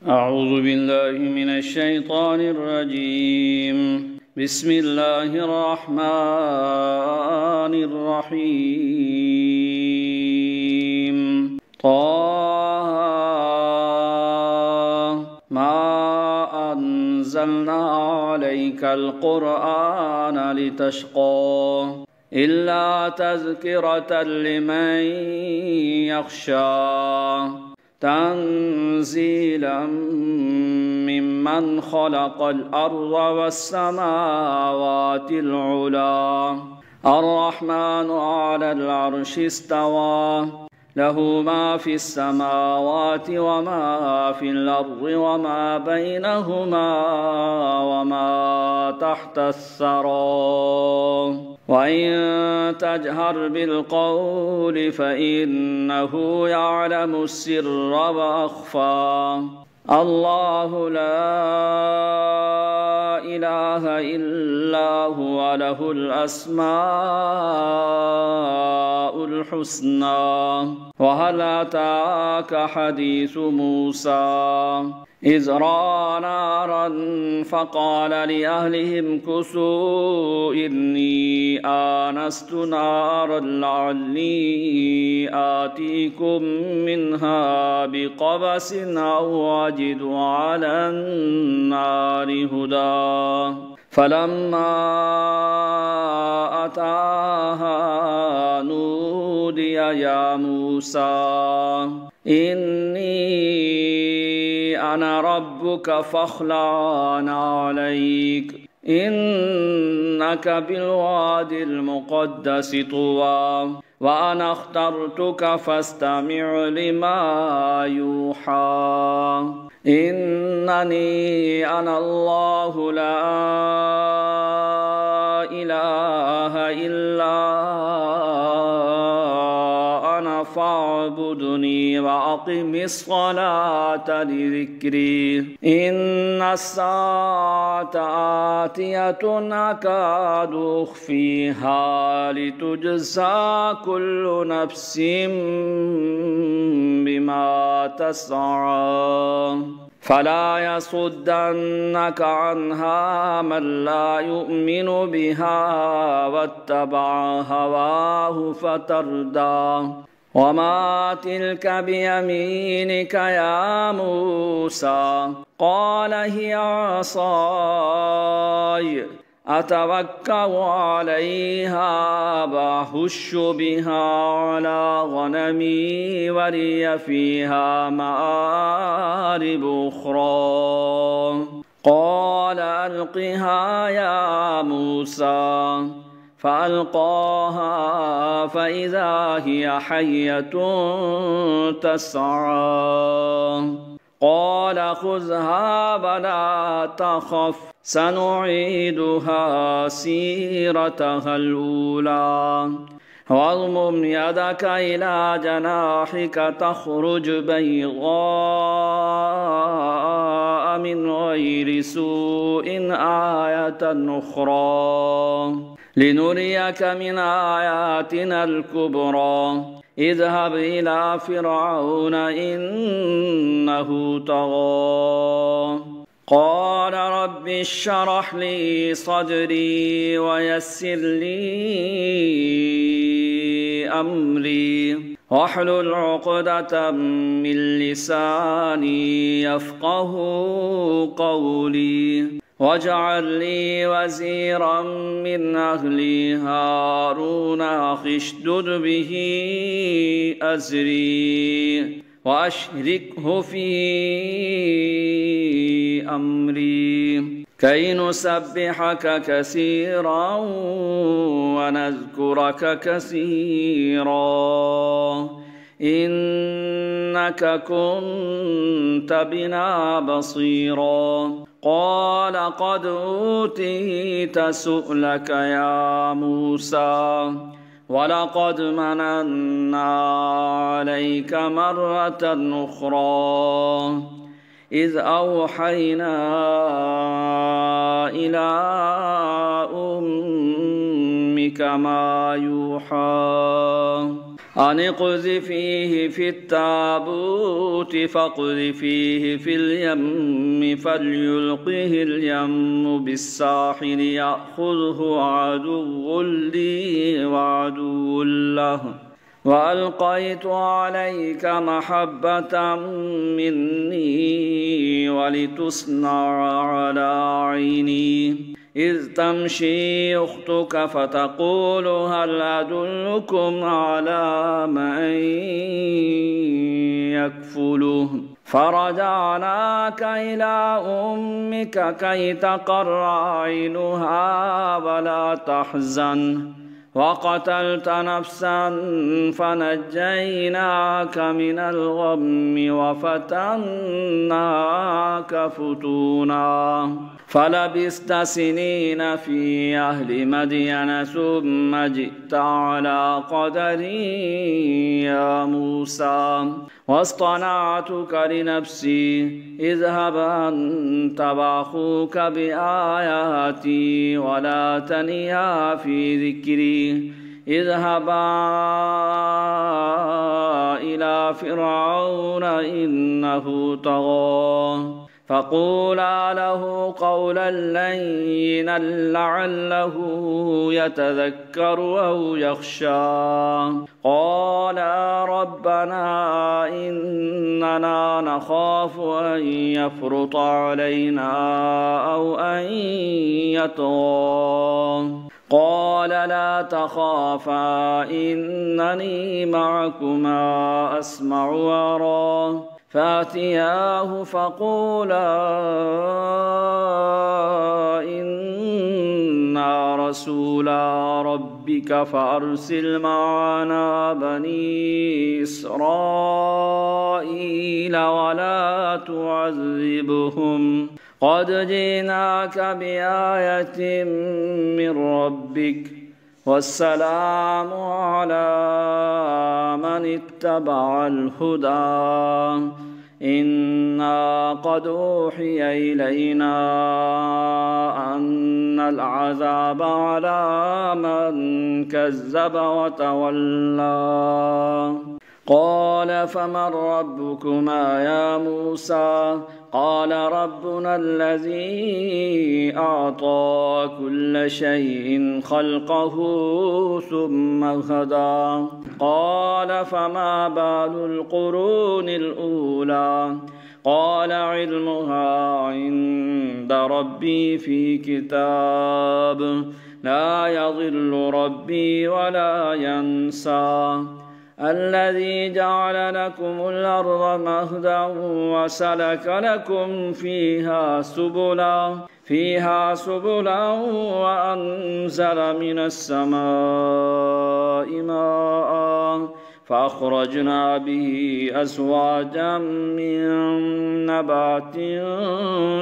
أعوذ بالله من الشيطان الرجيم. بسم الله الرحمن الرحيم. طه ما أنزلنا عليك القرآن لتشقى إلا تذكرة لمن يخشى تنزيلا ممن خلق الأرض والسماوات العلى الرحمن على العرش استوى له ما في السماوات وما في الأرض وما بينهما وما تحت الثرى وإن تجهر بالقول فإنه يعلم السر وأخفى الله لا إله إلا هو له الأسماء الحسنى وهل أتاك حديث موسى إذ رأى نارا فقال لأهلهم كثوا إني آنست نارا لعلي آتيكم منها بقبس أو أجد على النار هدى فلما أتاها نودي يا موسى إني أنا ربك فاخلع عليك إنك بالواد المقدس طوى وأنا اخترتك فاستمع لما يوحى إنني أنا الله لا إله إلا أنا فاعبدني وأقم الصلاة لذكري إن الساعة آتية أكاد أخفيها لتجزى كل نفس بما تسعى فلا يصدنك عنها من لا يؤمن بها واتبع هواه فتردى وما تلك بيمينك يا موسى قال هي عصاي أتوكأ عليها وأهش بها على غنمي ولي فيها مآرب أخرى قال ألقها يا موسى فألقاها فإذا هي حية تسعى قال خذها ولا تخف سنعيدها سيرتها الأولى واضمم يدك إلى جناحك تخرج بيضاء من غير سوء آية أخرى لنريك من آياتنا الكبرى اذهب إلى فرعون إنه طغى قال رب اشرح لي صدري ويسر لي أمري واحلل عقدة من لساني يفقه قولي واجعل لي وزيرا من أهلي هارون أخي اشدد به أزري وأشركه في أمري كي نسبحك كثيرا ونذكرك كثيرا إنك كنت بنا بصيرا قال قد أوتيت سؤلك يا موسى ولقد مننا عليك مرة أخرى إذ أوحينا إلى أمك ما يوحى أن اقذفيه في التابوت فاقذفيه في اليم فليلقه اليم بالساحل يأخذه عدو لي وعدو له وألقيت عليك محبة مني ولتصنع على عيني إذ تمشي أختك فتقول هل أدلكم على من يكفله فرجعناك إلى أمك كي تقر عينها ولا تحزن وقتلت نفسا فنجيناك من الغم وفتناك فتونا فلبثت سنين في أهل مدين ثم جئت على قدري يا موسى واصطنعتك لنفسي اذهب أنت وأخوك بآياتي ولا تنيا في ذكري اذهبا إلى فرعون إنه طغى فقولا له قولا لينا لعله يتذكر أو يخشى قالا ربنا إننا نخاف أن يفرط علينا أو أن يطغى قال لا تخافا إنني معكما أسمع وأرى فأتياه فقولا إنا رسولا ربك فأرسل معنا بني إسرائيل ولا تعذبهم قد جئناك بآية من ربك والسلام على من اتبع الهدى إنا قد أوحي إلينا أن العذاب على من كذب وتولى قال فمن ربكما يا موسى قال ربنا الذي أعطى كل شيء خلقه ثم هدى قال فما بال القرون الأولى قال علمها عند ربي في كتاب لا يضل ربي ولا ينسى الذي جعل لكم الأرض مهدا وسلك لكم فيها سبلا وأنزل من السماء ماء فأخرجنا به أزواجا من نبات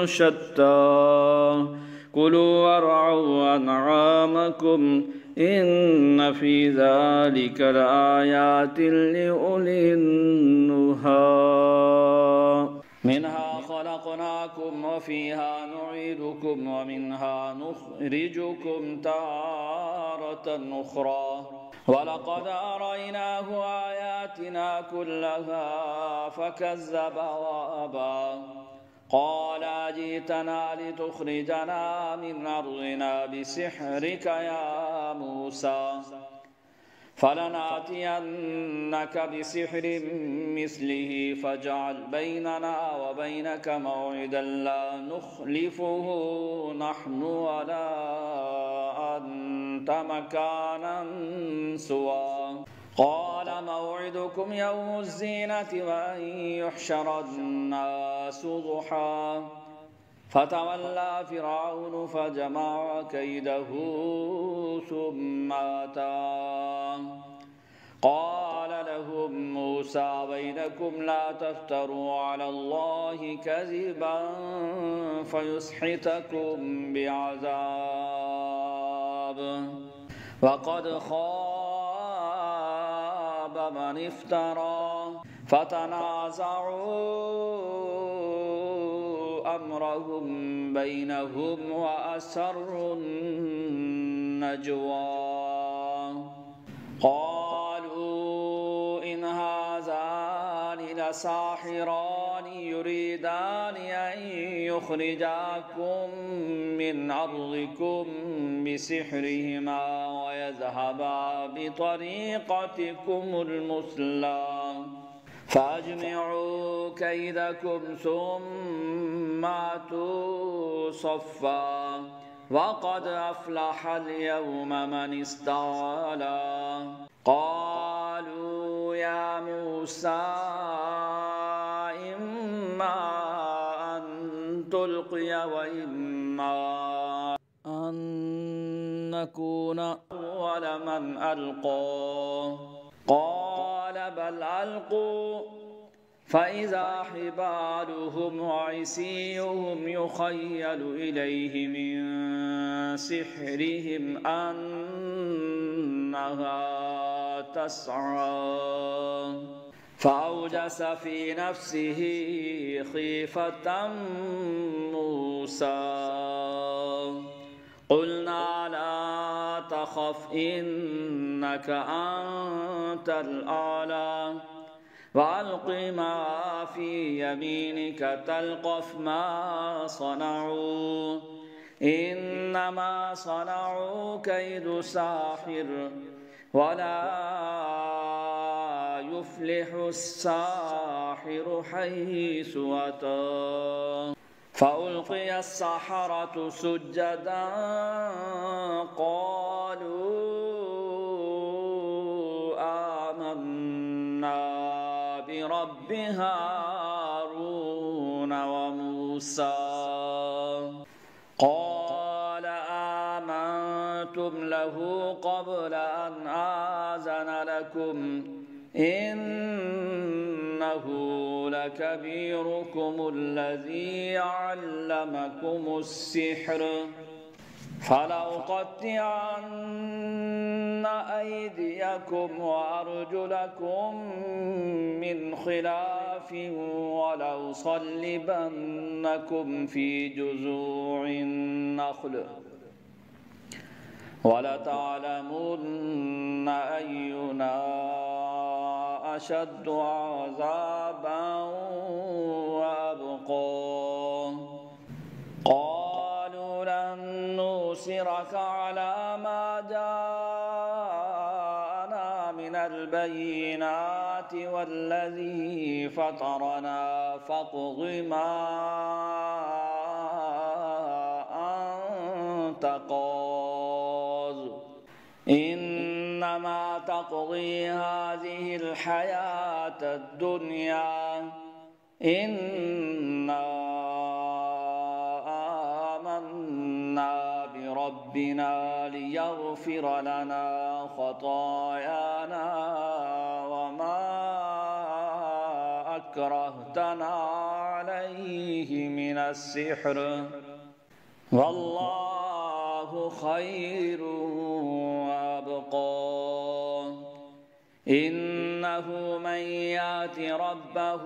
شتى كلوا وارعوا أنعامكم إن في ذلك لآيات لأولي النهى منها خلقناكم وفيها نعيدكم ومنها نخرجكم تارة أخرى ولقد أريناه آياتنا كلها فكذب وأبى قال أجئتنا لتخرجنا من أرضنا بسحرك يا موسى فلنأتينك بسحر مثله فاجعل بيننا وبينك موعدا لا نخلفه نحن ولا أنت مكانا سوى قال موعدكم يوم الزينة وأن يحشر الناس ضحى فتولى فرعون فجمع كيده ثم أتى قال لهم موسى بينكم لا تفتروا على الله كذبا فيسحتكم بعذاب وقد خاب من افترى فتنازعوا أمرهم بينهم وأسروا النجوى قالوا لساحران يريدان أن يخرجاكم من أرضكم بسحرهما ويذهبا بطريقتكم المثلى فأجمعوا كيدكم ثم أتوا صفا وقد أفلح اليوم من استعلى قالوا يا موسى إما أن تلقي وإما أن نكون أول من ألقى قال بل ألقوا فإذا حبالهم وعصيهم يخيل إليه من سحرهم أنها تسعى فأوجس في نفسه خيفة موسى قلنا لا تخف إنك أنت الأعلى وألق ما في يمينك تلقف ما صنعوا إنما صنعوا كيد ساحر ولا يفلح الساحر حيث أتى فألقي السحرة سجدا قالوا آمنا برب هارون وموسى قال آمنتم له قبل أن آذن لكم إنه لكبيركم الذي علمكم السحر فلأقطعن أيديكم وأرجلكم من خلاف ولأصلبنكم في جذوع النخل ولتعلمن أينا أشد عذابا وأبقى قالوا لن نؤثرك على ما جاءنا من البينات والذي فطرنا فاقض ما أنت قاض إنما تقضي هذه الحياة الدنيا إنا آمنا بربنا ليغفر لنا خطايانا وما أكرهتنا عليه من السحر والله خير وأبقى إنه من يأت ربه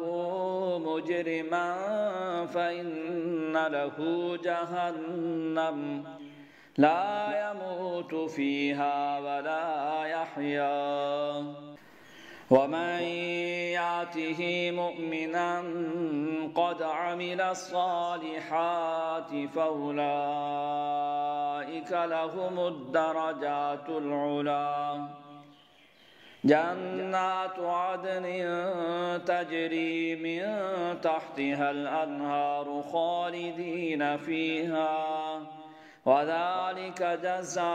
مجرما فإن له جهنم لا يموت فيها ولا يحيا ومن يأته مؤمنا قد عمل الصالحات فأولئك لهم الدرجات العلى جنات عدن تجري من تحتها الأنهار خالدين فيها وذلك جزاء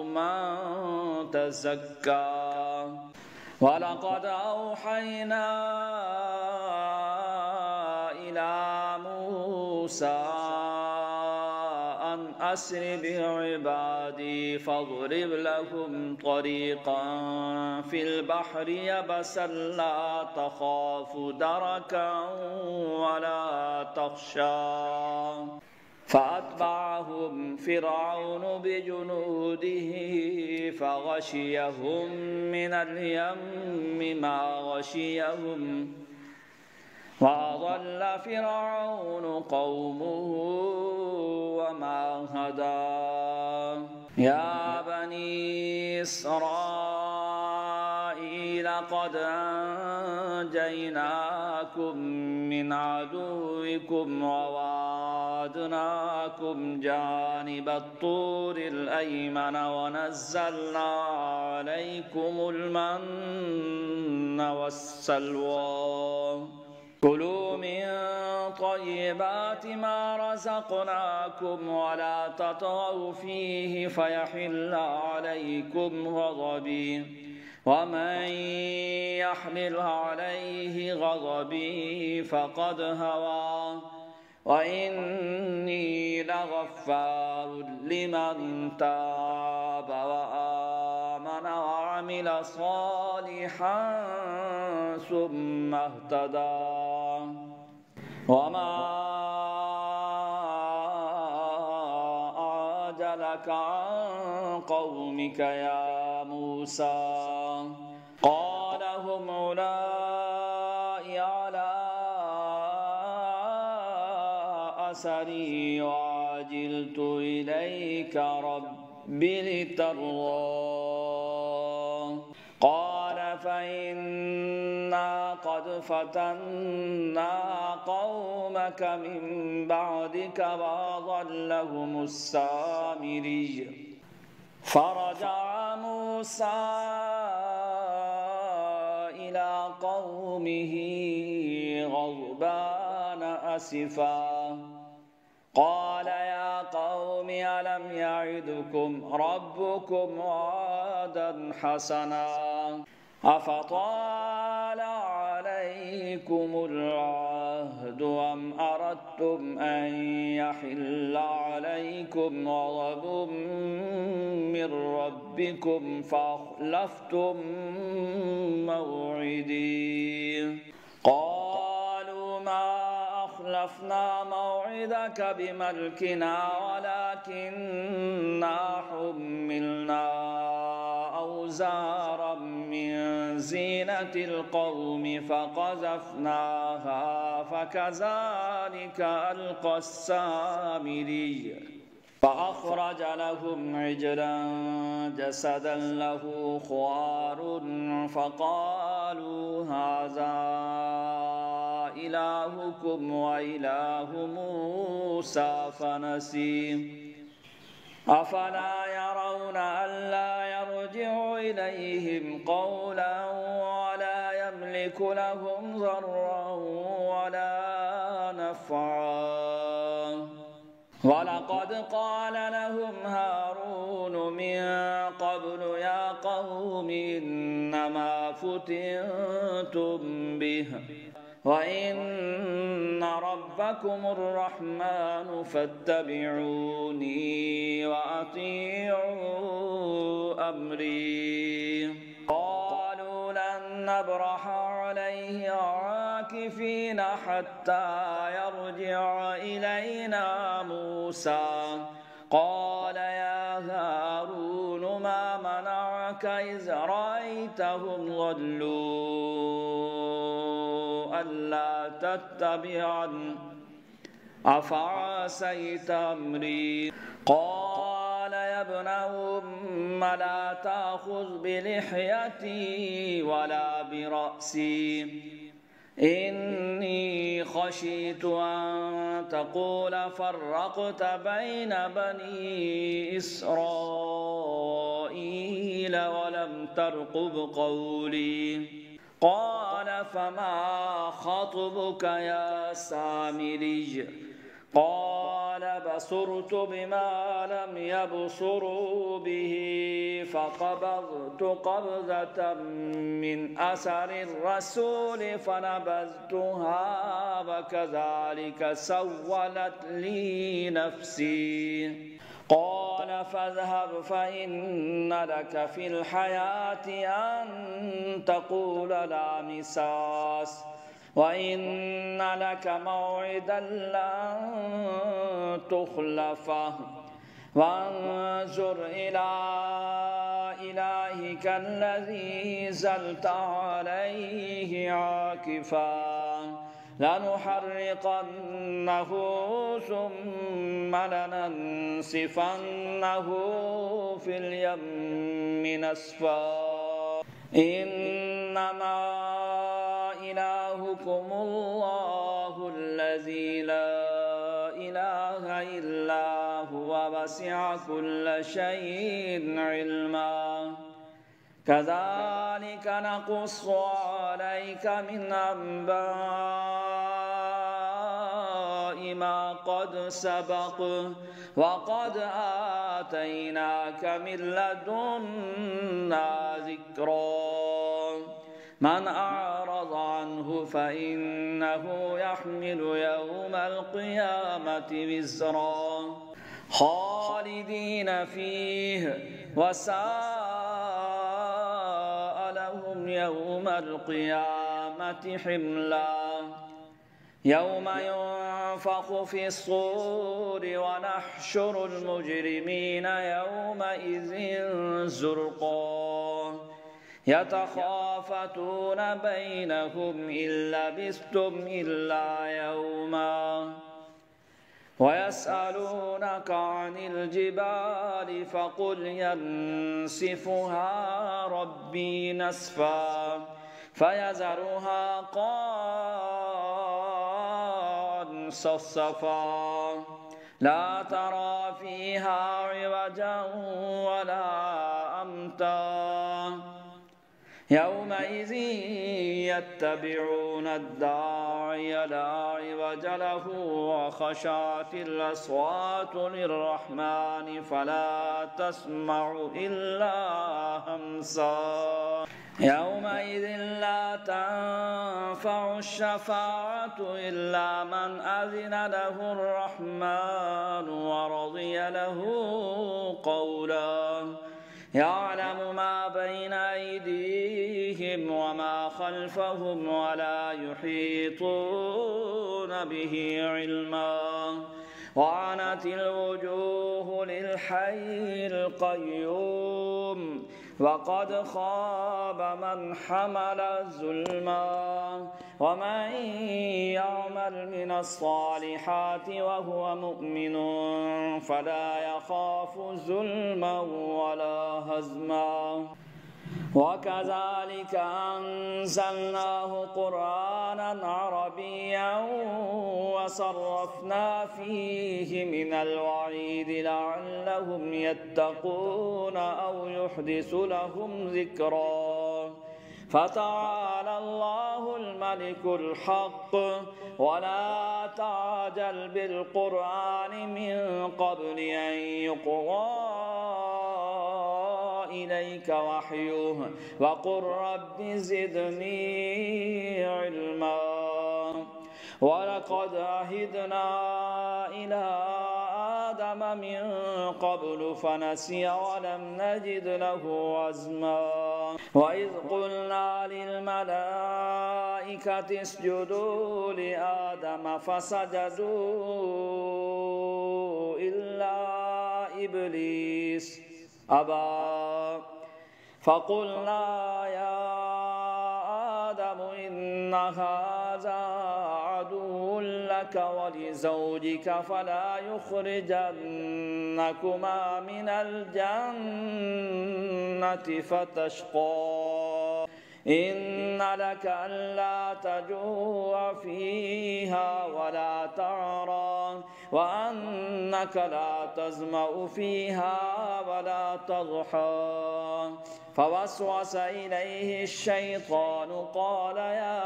من تزكى ولقد أوحينا إلى موسى أن أسر بعبادي فاضرب لهم طريقا في البحر يبسا لا تخاف دركا ولا تخشى فأتبعهم فرعون بجنوده فغشيهم من اليم ما غشيهم وأضل فرعون قومه وما هدى يا بني إسرائيل لقد أنجيناكم من عدوكم وواعدناكم جانب الطور الأيمن ونزلنا عليكم المن والسلوى كلوا من طيبات ما رزقناكم ولا تطغوا فيه فيحل عليكم غضبي ومن يحمل عليه غضبي فقد هوى وإني لغفار لمن تاب وآمن وعمل صالحا ثم اهتدى وما أعجلك عن قومك يا موسى قال هم أولئك على أثري وعجلت إليك رب لترضى قال فإنا قد فتنا قومك من بعدك وأضلهم السامري فرجع موسى إلى قومه غضبان أسفا قال يا قوم ألم يعدكم ربكم وعدا حسنا أفطال عليكم العهد أم أردتم أن يحل عليكم غضب من ربكم فأخلفتم موعدي قالوا ما أخلفنا موعدك بملكنا ولكننا حملنا أوزارا من زينة القوم فقذفناها فكذلك ألقى السامري فأخرج لهم عجلا جسدا له خوار فقالوا هذا إلهكم وإله موسى فنسي أفلا يرون ألا يرجع إليهم قولا ولا يملك لهم ضرا ولا نفعا ولقد قال لهم هارون من قبل يا قوم إنما فتنتم به وإن ربكم الرحمن فاتبعوني وأطيعوا أمري قالوا لن نبرح عليه عاكفين حتى يرجع إلينا موسى قال يا هارون ما منعك إذ رأيتهم ضلوا ألا تتبعن أفعصيت أمري قال يا ابن أم لا تأخذ بلحيتي ولا برأسي إني خشيت أن تقول فرقت بين بني إسرائيل ولم ترقب قولي قال فما خطبك يا سامري قال بصرت بما لم يبصروا به فقبضت قبضة من أثر الرسول فنبذتها وكذلك سولت لي نفسي قال فاذهب فإن لك في الحياة أن تقول لا مساس وإن لك موعدا لن تخلفه وانظر إلى إلهك الذي زلت عليه عاكفا لنحرقنه ثم لننسفنه في اليم نسفا إنه إنما إلهكم الله الذي لا إله إلا هو وسع كل شيء علما كذلك نقص عليك من أنباء ما قد سبق وقد آتيناك من لدنا ذكرا من أعرض عنه فإنه يحمل يوم القيامة وزرا خالدين فيه وساء لهم يوم القيامة حملا يوم ينفخ في الصور ونحشر المجرمين يومئذ زرقا يتخافتون بينهم إن لبثتم إلا يوما ويسألونك عن الجبال فقل ينسفها ربي نسفا فيذرها قاعا صفصفا لا ترى فيها عوجا ولا أمتا يومئذ يتبعون الداعي لا عوج له وخشعت الأصوات للرحمن فلا تسمع إلا همسا يومئذ لا تنفع الشفاعة إلا من أذن له الرحمن ورضي له قولا يعلم ما بين أيديهم وما خلفهم ولا يحيطون به علما وعنت الوجوه للحي القيوم وقد خاب من حمل ظلما ومن يعمل من الصالحات وهو مؤمن فلا يخاف ظلما ولا هزما وكذلك أنزلناه قرآنا عربيا وصرفنا فيه من الوعيد لعلهم يتقون أو يحدث لهم ذكرا فتعالى الله الملك الحق ولا تعجل بالقرآن من قبل أن يقضى إليك وحيه وقل رب زدني علما ولقد عهدنا إلى آدم من قبل فنسي ولم نجد له عزما وإذ قلنا للملائكة اسجدوا لآدم فسجدوا إلا إبليس أبى فقلنا يا آدم إن هذا عدو لك ولزوجك فلا يخرجنكما من الجنة فتشقى إن لك ألا تجوع فيها ولا تعرى وأنك لا تظمأ فيها ولا تضحى فوسوس إليه الشيطان قال يا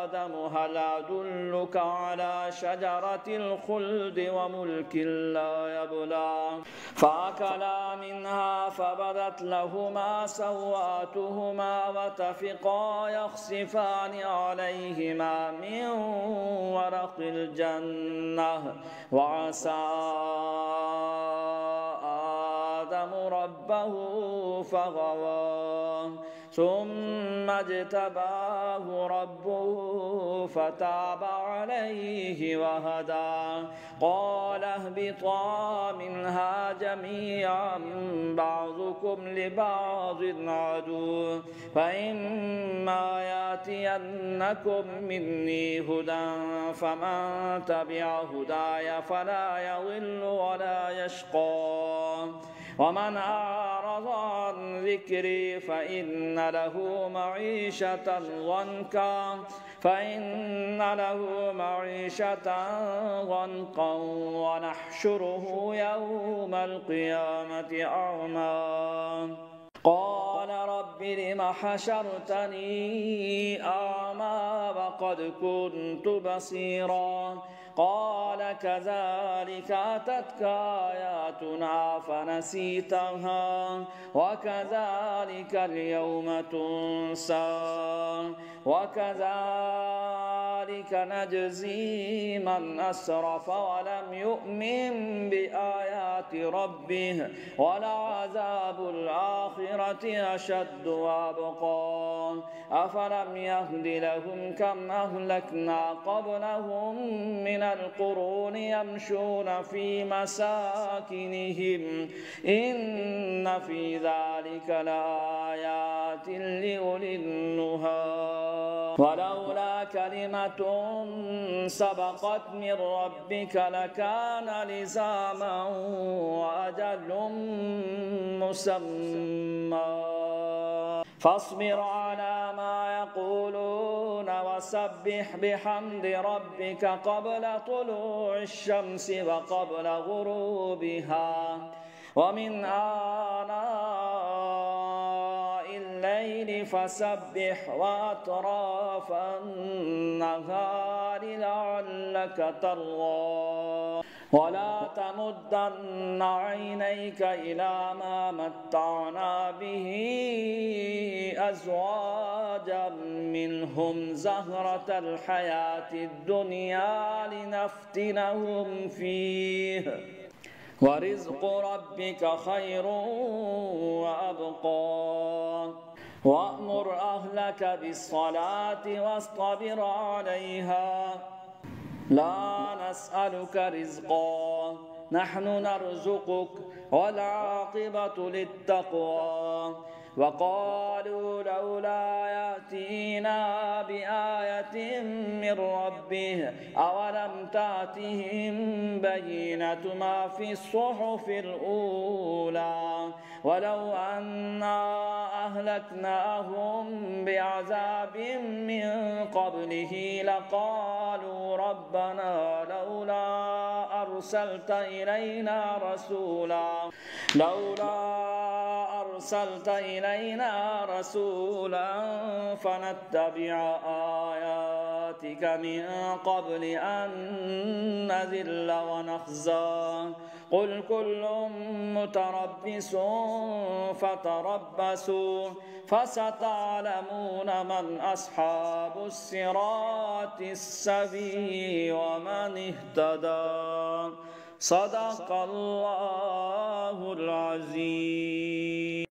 آدم هل أدلك على شجرة الخلد وملك لا يبلى فأكلا منها فبدت لهما سوآتهما وطفقا يخصفان عليهما من ورق الجنة وعصى آدم ربه فغوى ثم اجتباه ربه فتاب عليه وهدى قال اهبطا منها جميعا بعضكم لبعض عدو فإما يأتينكم مني هدى فمن تبع هداي فلا يضل ولا يشقى ومن أعرض عن ذكري فإن له معيشة ضنكا ونحشره يوم القيامة أعمى قال رب لم حشرتني أعمى وقد كنت بصيرا قال كذلك أتتك آياتنا فنسيتها وكذلك اليوم تنسى وكذلك نجزي من أسرف ولم يؤمن بآيات ربه ولعذاب الآخرة أشد وأبقى أفلم يهد لهم كم أهلكنا قبلهم من القرون يمشون في مساكنهم إن في ذلك لآيات لأولي النهى ولولا كلمة سبقت من ربك لكان لزاما وأجل مسمى فاصبر على ما يقولون وسبح بحمد ربك قبل طلوع الشمس وقبل غروبها ومن آناء الليل فسبح وأطراف النهار لعلك ترضى ولا تمدن عينيك إلى ما متعنا به أزواجا منهم زهرة الحياة الدنيا لنفتنهم فيه ورزق ربك خير وأبقى وأمر أهلك بالصلاة واصطبر عليها لا نسألك رزقا نحن نرزقك والعاقبة للتقوى وقالوا لولا يأتينا بآية من ربه أولم تأتهم بينة ما في الصحف الأولى ولو أنا أهلكناهم بعذاب من قبله لقالوا ربنا لولا أرسلت إلينا رسولا فنتبع آياتك من قبل أن نذل ونخزى قل كل متربص فتربصوا فستعلمون من أصحاب الصراط السوي ومن اهتدى صدق الله العظيم.